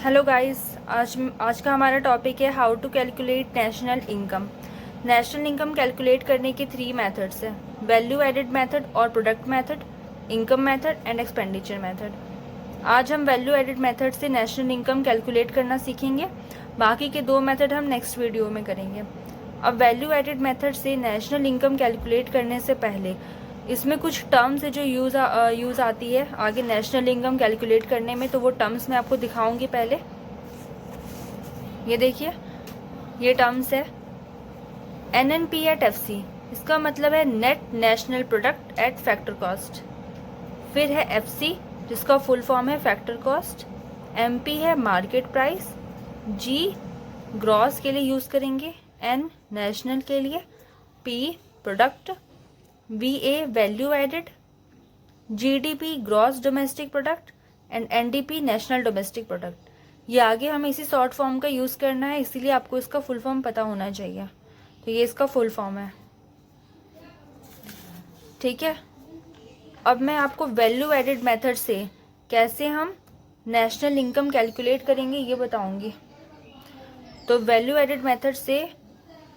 Hello guys, आज का हमारा टॉपिक है how to calculate national income. National income calculate करने के 3 मेथड्स हैं: वैल्यू एडेड मेथड और product method, income method and expenditure method. आज हम वैल्यू एडेड मेथड से नेशनल इनकम कैलकुलेट करना सीखेंगे। बाकी के 2 मेथड हम नेक्स्ट वीडियो में करेंगे। अब वैल्यू एडेड मेथड से नेशनल इनकम कैलकुलेट करने से पहले इसमें कुछ टर्म्स है जो यूज़ आती है आगे नेशनल इनकम कैलकुलेट करने में, तो वो टर्म्स मैं आपको दिखाऊंगी। पहले ये देखिए, ये टर्म्स है NNP एट FC। इसका मतलब है net national product at factor cost. फिर है FC जिसका फुल फॉर्म है फैक्टर कॉस्ट। MP है मार्केट प्राइस। G ग्रॉस के लिए यूज़ करेंगे, N नेशनल के लिए, P product, VA value added, GDP gross domestic product and NDP national domestic product. ये आगे हमें इसी शॉर्ट फॉर्म का यूज़ करना है, इसीलिए आपको इसका फुल फॉर्म पता होना चाहिए। तो ये इसका फुल फॉर्म है, ठीक है। अब मैं आपको वैल्यू एडेड मेथड से कैसे हम नेशनल इनकम कैलकुलेट करेंगे ये बताऊंगी। तो वैल्यू एडेड मेथड से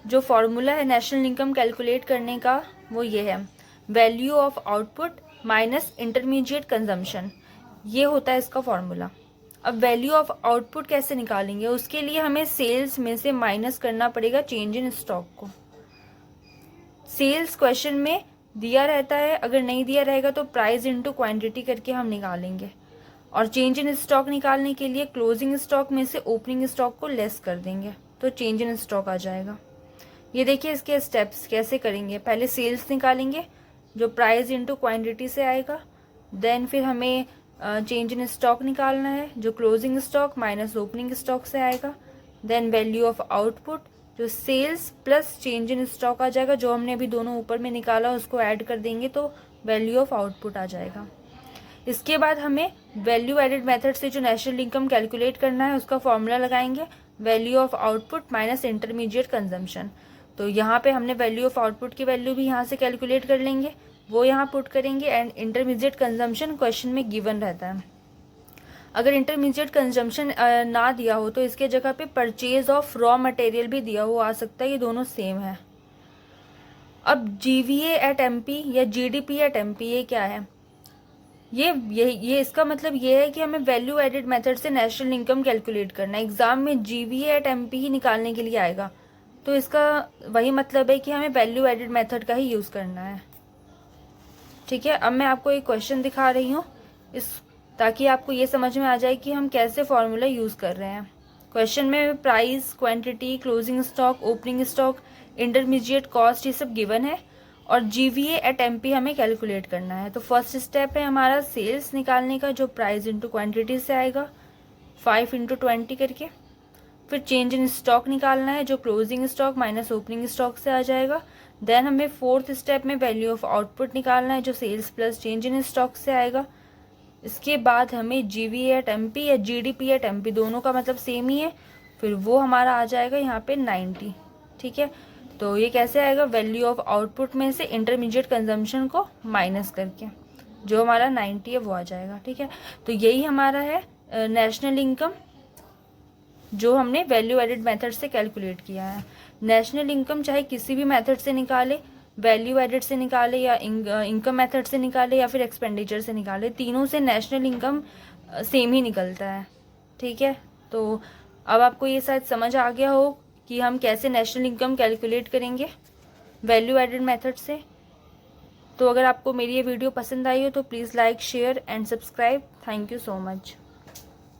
जो फॉर्मूला है नेशनल इनकम कैलकुलेट करने का वो ये है: value of output minus intermediate consumption. ये होता है इसका फॉर्मूला। अब वैल्यू ऑफ आउटपुट कैसे निकालेंगे, उसके लिए हमें सेल्स में से माइनस करना पड़ेगा चेंज इन स्टॉक को। सेल्स क्वेश्चन में दिया रहता है, अगर नहीं दिया रहेगा तो प्राइस इनटू क्वांटिटी करके हम निकालेंगे। और चेंज इन स्टॉक निकालने के लिए क्लोजिंग स्टॉक में से ओपनिंग स्टॉक को लेस कर देंगे तो चेंज इन स्टॉक आ जाएगा। ये देखिए इसके स्टेप्स कैसे करेंगे। पहले सेल्स निकालेंगे जो प्राइस इनटू क्वांटिटी से आएगा। देन फिर हमें चेंज इन स्टॉक निकालना है जो closing stock minus opening stock से आएगा। देन वैल्यू ऑफ आउटपुट जो sales plus change in stock आ जाएगा, जो हमने अभी दोनों ऊपर में निकाला उसको ऐड कर देंगे तो वैल्यू ऑफ आउटपुट आ जाएगा। इसके बाद हमें वैल्यू एडेड मेथड से जो नेशनल इनकम कैलकुलेट करना है उसका फॉर्मूला लगाएंगे, value of output minus intermediate consumption. तो यहाँ पे हमने वैल्यू ऑफ आउटपुट की वैल्यू भी यहाँ से कैलकुलेट कर लेंगे, वो यहाँ पुट करेंगे। एंड इंटरमीडिएट कंजम्पशन क्वेश्चन में गिवन रहता है। अगर इंटरमीडिएट कंजम्पशन ना दिया हो तो इसके जगह पे परचेज ऑफ रॉ मटेरियल भी दिया हो आ सकता है, ये दोनों सेम है। अब GVA एट MP या GDP एट MP ये क्या है, ये इसका मतलब ये है कि हमें वैल्यू एडेड मेथड से नेशनल इनकम कैलकुलेट करना है। एग्जाम में GVA एट MP ही निकालने के लिए आएगा, तो इसका वही मतलब है कि हमें वैल्यू एडेड मेथड का ही यूज़ करना है, ठीक है। अब मैं आपको एक क्वेश्चन दिखा रही हूँ ताकि आपको ये समझ में आ जाए कि हम कैसे फॉर्मूला यूज़ कर रहे हैं। क्वेश्चन में price, quantity, closing stock, opening stock, intermediate cost ये सब गिवन है और GVA एट MP हमें कैलकुलेट करना है। तो फर्स्ट स्टेप है हमारा सेल्स निकालने का जो प्राइस इंटू क्वान्टिटी से आएगा 5 इंटू 20 करके। फिर चेंज इन स्टॉक निकालना है जो closing stock minus opening stock से आ जाएगा। देन हमें फोर्थ स्टेप में वैल्यू ऑफ आउटपुट निकालना है जो sales plus change in stock से आएगा। इसके बाद हमें GVA एट MP या GDP एट MP दोनों का मतलब सेम ही है, फिर वो हमारा आ जाएगा यहाँ पे 90, ठीक है। तो ये कैसे आएगा, वैल्यू ऑफ आउटपुट में से इंटरमीडिएट कंजम्पशन को माइनस करके जो हमारा 90 है वो आ जाएगा, ठीक है। तो यही हमारा है नेशनल इनकम जो हमने वैल्यू एडेड मेथड से कैलकुलेट किया है। नेशनल इनकम चाहे किसी भी मेथड से निकाले, वैल्यू एडेड से निकाले या इनकम मेथड से निकाले या फिर एक्सपेंडिचर से निकाले, तीनों से नेशनल इनकम सेम ही निकलता है, ठीक है। तो अब आपको ये शायद समझ आ गया हो कि हम कैसे नेशनल इनकम कैलकुलेट करेंगे वैल्यू एडेड मेथड से। तो अगर आपको मेरी ये वीडियो पसंद आई हो तो please like, share and subscribe. Thank you so much.